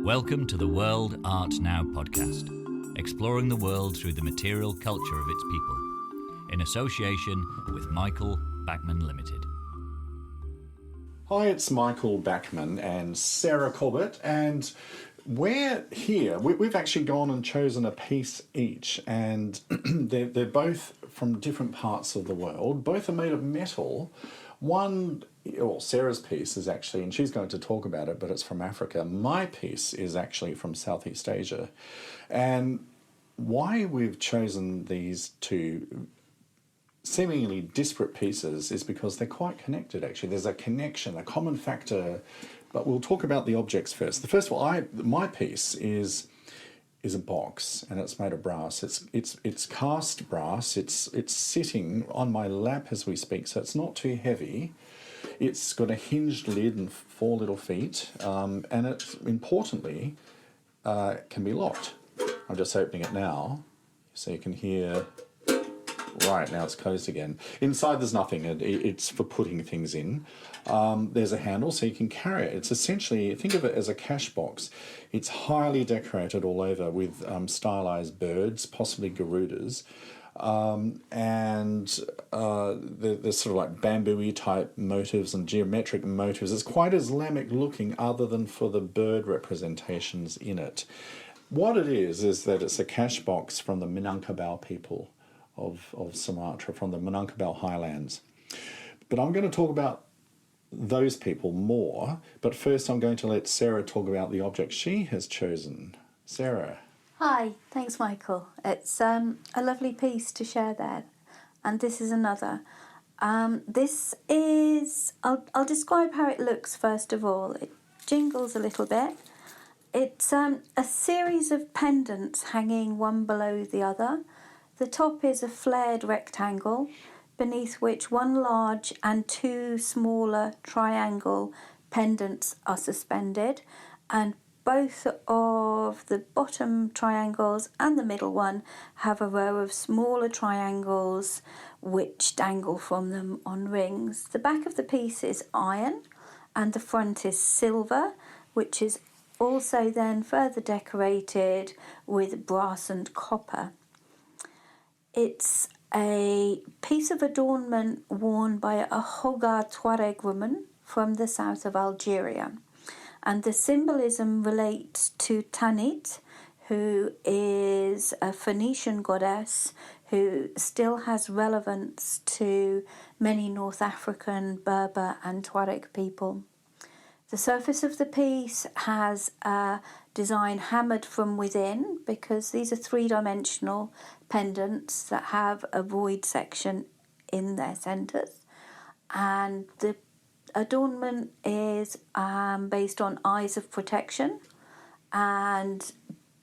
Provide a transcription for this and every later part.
Welcome to the World Art Now podcast, exploring the world through the material culture of its people, in association with Michael Backman Limited. Hi, it's Michael Backman and Sarah Corbett, and we're here. We've actually gone and chosen a piece each, and they're both from different parts of the world. Both are made of metal. Sarah's piece is actually, and she's going to talk about it, but it's from Africa. My piece is actually from Southeast Asia. And why we've chosen these two seemingly disparate pieces is because they're quite connected, actually. There's a connection, a common factor, but we'll talk about the objects first. The first one, my piece is a box, and it's made of brass. It's cast brass. It's sitting on my lap as we speak, so it's not too heavy. It's got a hinged lid and 4 little feet, and it importantly can be locked. I'm just opening it now, so you can hear. Right, now it's closed again. Inside there's nothing. It's for putting things in. There's a handle so you can carry it. It's essentially, think of it as a cash box. It's highly decorated all over with stylized birds, possibly garudas. There's sort of like bamboo-y type motifs and geometric motifs. It's quite Islamic looking other than for the bird representations in it. What it is that it's a cash box from the Minangkabau people of Sumatra, from the Minangkabau highlands. But I'm going to talk about those people more, but first I'm going to let Sarah talk about the object she has chosen. Sarah. Hi, thanks Michael. It's a lovely piece to share there, and this is another. This is, I'll describe how it looks first of all. It jingles a little bit. It's a series of pendants hanging one below the other. The top is a flared rectangle, beneath which one large and 2 smaller triangle pendants are suspended, and both of the bottom triangles and the middle one have a row of smaller triangles which dangle from them on rings. The back of the piece is iron and the front is silver, which is also then further decorated with brass and copper. It's a piece of adornment worn by a Hogar Tuareg woman from the south of Algeria. And the symbolism relates to Tanit, who is a Phoenician goddess who still has relevance to many North African, Berber and Tuareg people. The surface of the piece has a design hammered from within, because these are 3-dimensional pendants that have a void section in their centres, and the adornment is based on eyes of protection and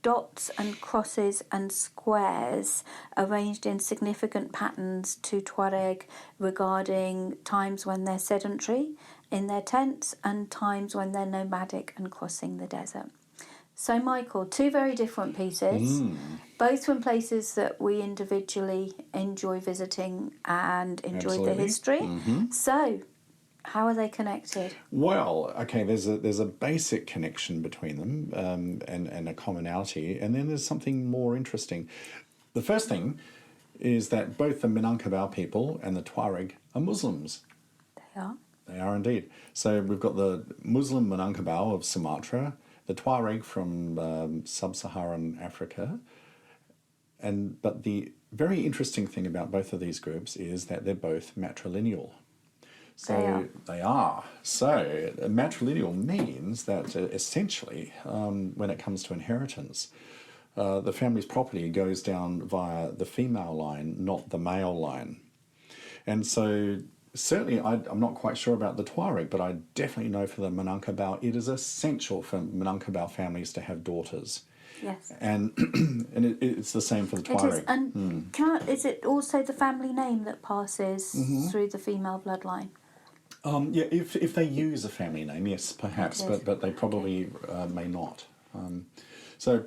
dots and crosses and squares arranged in significant patterns to Tuareg regarding times when they're sedentary in their tents and times when they're nomadic and crossing the desert. So Michael, 2 very different pieces, both from places that we individually enjoy visiting and enjoy Absolutely. the history. Mm-hmm. So how are they connected? Well, okay, there's a basic connection between them and a commonality, and then there's something more interesting. The first thing is that both the Minangkabau people and the Tuareg are Muslims. They are. They are indeed. So we've got the Muslim Minangkabau of Sumatra, the Tuareg from sub-Saharan Africa, but the very interesting thing about both of these groups is that they're both matrilineal. So they are. So matrilineal means that essentially, when it comes to inheritance, the family's property goes down via the female line, not the male line. And so certainly I'm not quite sure about the Tuareg, but I definitely know for the Minangkabau, it is essential for Minangkabau families to have daughters. Yes. And it's the same for the Tuareg. It is. And is it also the family name that passes through the female bloodline? Yeah, if they use a family name, yes, perhaps, but they probably may not. So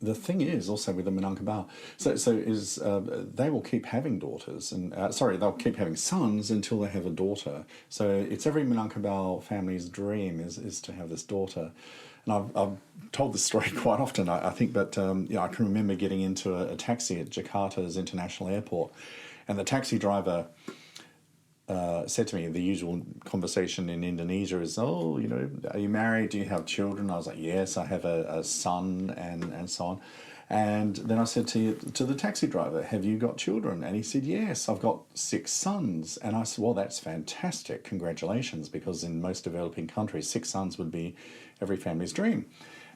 the thing is also with the Minangkabau, they will keep having daughters, and they'll keep having sons until they have a daughter. So it's every Minangkabau family's dream is to have this daughter. And I've told this story quite often, I think, but I can remember getting into a taxi at Jakarta's international airport, and the taxi driver said to me, the usual conversation in Indonesia is, oh, are you married? Do you have children? I was like, yes, I have a son, and so on. And then I said to the taxi driver, have you got children? And he said, yes, I've got 6 sons. And I said, well, that's fantastic. Congratulations, because in most developing countries, 6 sons would be every family's dream.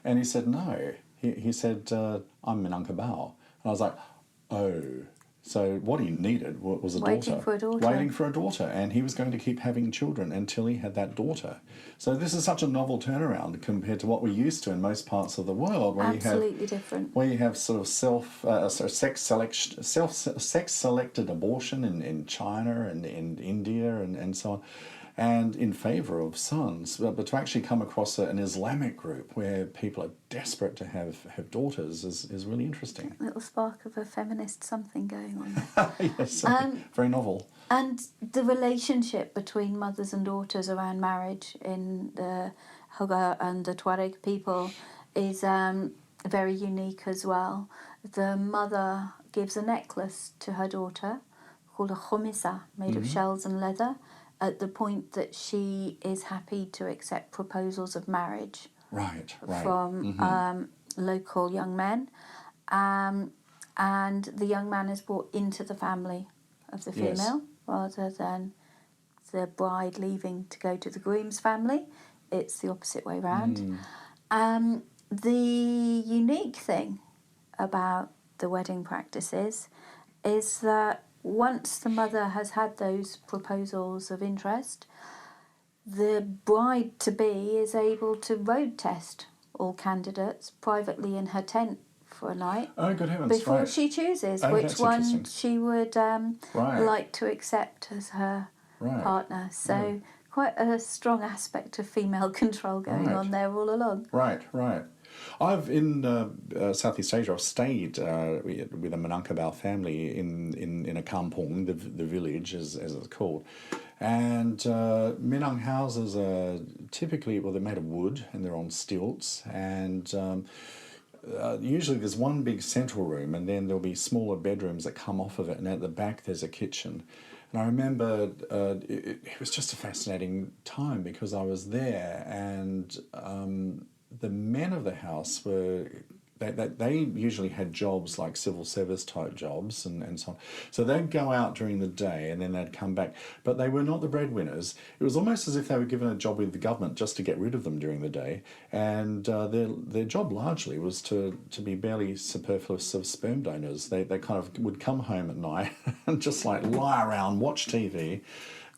And he said, no. He said, I'm Minangkabau. And I was like, oh. So what he needed was a daughter. Waiting for a daughter. Waiting for a daughter. And he was going to keep having children until he had that daughter. So this is such a novel turnaround compared to what we're used to in most parts of the world. Where Absolutely different. Where you have sort of sex-selected abortion in China and in India and so on, and in favour of sons. But to actually come across an Islamic group where people are desperate to have daughters is really interesting. A little spark of a feminist something going on there. Yes, very novel. And the relationship between mothers and daughters around marriage in the Hauga and the Tuareg people is very unique as well. The mother gives a necklace to her daughter called a khomisa, made of shells and leather, at the point that she is happy to accept proposals of marriage from local young men. And the young man is brought into the family of the female rather than the bride leaving to go to the groom's family. It's the opposite way round. The unique thing about the wedding practices is that once the mother has had those proposals of interest, the bride-to-be is able to road test all candidates privately in her tent for a night. Oh, good heavens, before she chooses which one she would like to accept as her partner. So quite a strong aspect of female control going on there all along. Right. I've in Southeast Asia. I've stayed with a Minangkabau family in a kampung, the village as it's called, and Minang houses are typically they're made of wood and they're on stilts, and usually there's one big central room, and then there'll be smaller bedrooms that come off of it, and at the back there's a kitchen. And I remember it was just a fascinating time because I was there, and the men of the house they usually had jobs like civil service type jobs and so on. So they'd go out during the day and then they'd come back. But they were not the breadwinners. It was almost as if they were given a job with the government just to get rid of them during the day. And their job largely was to be barely superfluous of sperm donors. They kind of would come home at night and just like lie around, watch TV,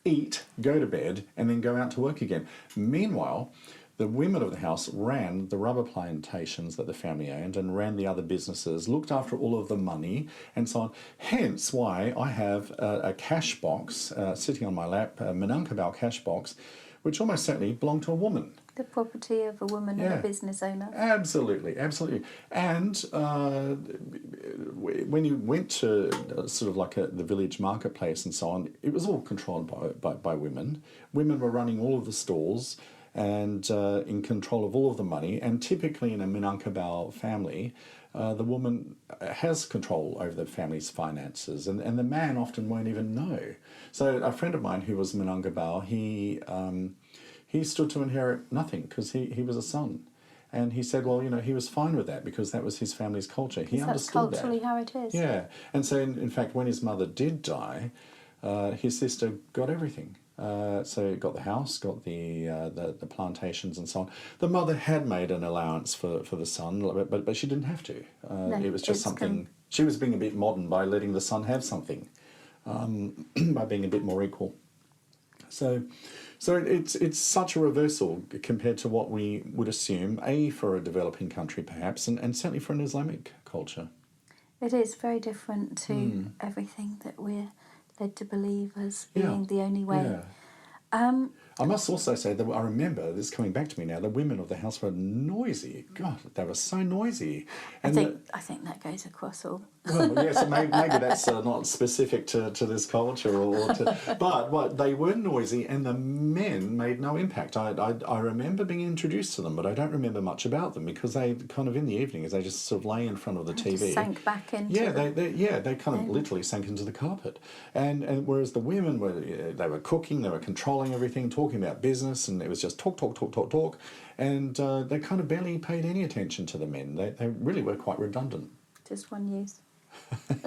eat, go to bed, and then go out to work again. Meanwhile, the women of the house ran the rubber plantations that the family owned and ran the other businesses, looked after all of the money and so on. Hence why I have a cash box sitting on my lap, a Minangkabau cash box, which almost certainly belonged to a woman. The property of a woman and a business owner. Absolutely. And when you went to sort of like the village marketplace and so on, it was all controlled by women. Women were running all of the stalls and in control of all of the money. And typically in a Minangkabau family, the woman has control over the family's finances, and the man often won't even know. So a friend of mine who was Minangkabau, he stood to inherit nothing because he was a son. And he said, well, he was fine with that because that was his family's culture. He understood that. That's culturally how it is. Yeah. And so, in fact, when his mother did die, his sister got everything. So got the house, got the plantations and so on. The mother had made an allowance for the son, but she didn't have to. It was just something. She was being a bit modern by letting the son have something, by being a bit more equal. So it's such a reversal compared to what we would assume, for a developing country perhaps, and certainly for an Islamic culture. It is very different to everything that we're led to believe as being the only way. Yeah. I must also say that I remember, this is coming back to me now, the women of the house were noisy. God, they were so noisy. And I think that goes across all. well, yes, maybe that's not specific to this culture, but they were noisy, and the men made no impact. I remember being introduced to them, but I don't remember much about them because they kind of in the evenings they just sort of lay in front of the TV. Just sank back into. They kind of literally sank into the carpet, and whereas the women they were cooking, they were controlling everything, talking about business, and it was just talk, and they kind of barely paid any attention to the men. They really were quite redundant. Just one use.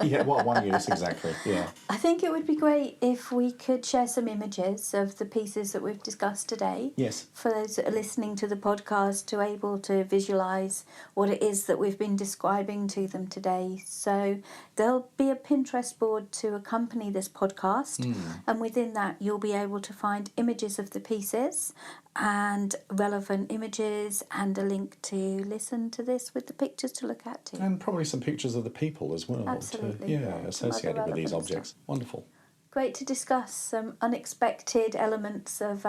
Yeah, well, one use, exactly, yeah. I think it would be great if we could share some images of the pieces that we've discussed today. Yes. For those that are listening to the podcast to able to visualise what it is that we've been describing to them today. So there'll be a Pinterest board to accompany this podcast, and within that you'll be able to find images of the pieces and relevant images and a link to listen to this with the pictures to look at too. And probably some pictures of the people as well. Absolutely. Associated with these objects. Stuff. Wonderful. Great to discuss some unexpected elements of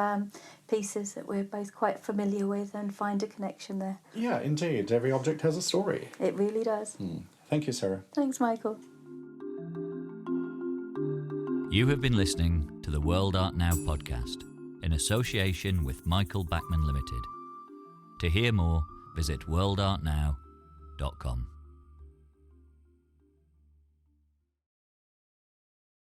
pieces that we're both quite familiar with and find a connection there. Yeah, indeed. Every object has a story. It really does. Thank you, Sarah. Thanks, Michael. You have been listening to the World Art Now podcast in association with Michael Backman Limited. To hear more, visit worldartnow.com.